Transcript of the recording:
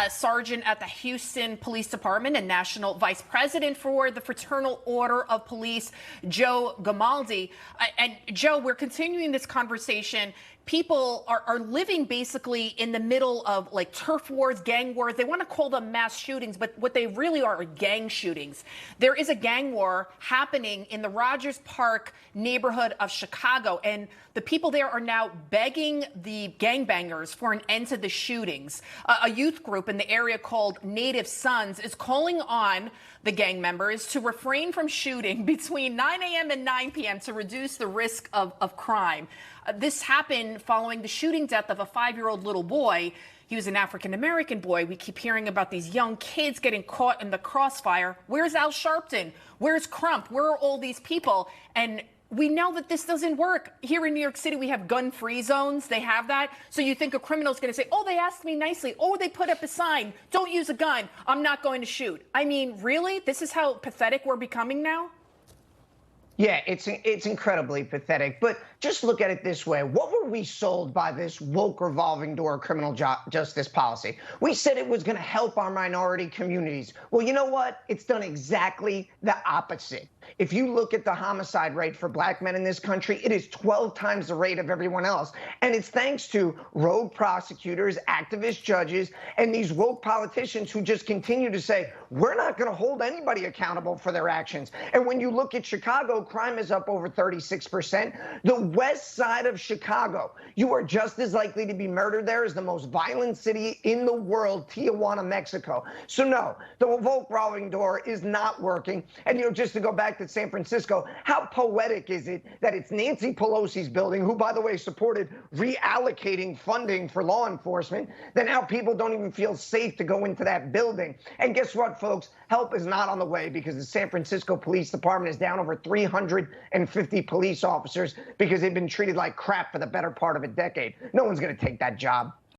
sergeant at the Houston Police Department and national vice president for the Fraternal Order of Police, Joe Gamaldi. And Joe, we're continuing this conversation. People are living basically in the middle of like turf wars, gang wars. They want to call them mass shootings, but what they really are gang shootings. There is a gang war happening in the Rogers Park neighborhood of Chicago, and the people there are now begging the gangbangers for an end to the shootings. A youth group in the area called Native Sons is calling on the gang members to refrain from shooting between 9 a.m. and 9 p.m. to reduce the risk of crime. This happened following the shooting death of a 5-year-old little boy. He was an African-American boy. We keep hearing about these young kids getting caught in the crossfire. Where's Al Sharpton? Where's Crump? Where are all these people? And we know that this doesn't work. Here in New York City, we have gun-free zones. They have that. So you think a criminal's going to say, oh, they asked me nicely. Oh, they put up a sign. Don't use a gun. I'm not going to shoot. I mean, really? This is how pathetic we're becoming now? Yeah, it's incredibly pathetic. But just look at it this way. What were we sold by this woke revolving door criminal justice policy? We said it was going to help our minority communities. Well, you know what? It's done exactly the opposite. If you look at the homicide rate for black men in this country, it is 12 times the rate of everyone else. And it's thanks to rogue prosecutors, activist judges, and these woke politicians who just continue to say, we're not going to hold anybody accountable for their actions. And when you look at Chicago, crime is up over 36%. The west side of Chicago, you are just as likely to be murdered there as the most violent city in the world, Tijuana, Mexico. So no, the woke revolving door is not working. And, just to go back to San Francisco, how poetic is it that it's Nancy Pelosi's building, who, by the way, supported reallocating funding for law enforcement, that now people don't even feel safe to go into that building. And guess what, folks? Help is not on the way because the San Francisco Police Department is down over 350 police officers because they've been treated like crap for the better part of a decade. No one's going to take that job.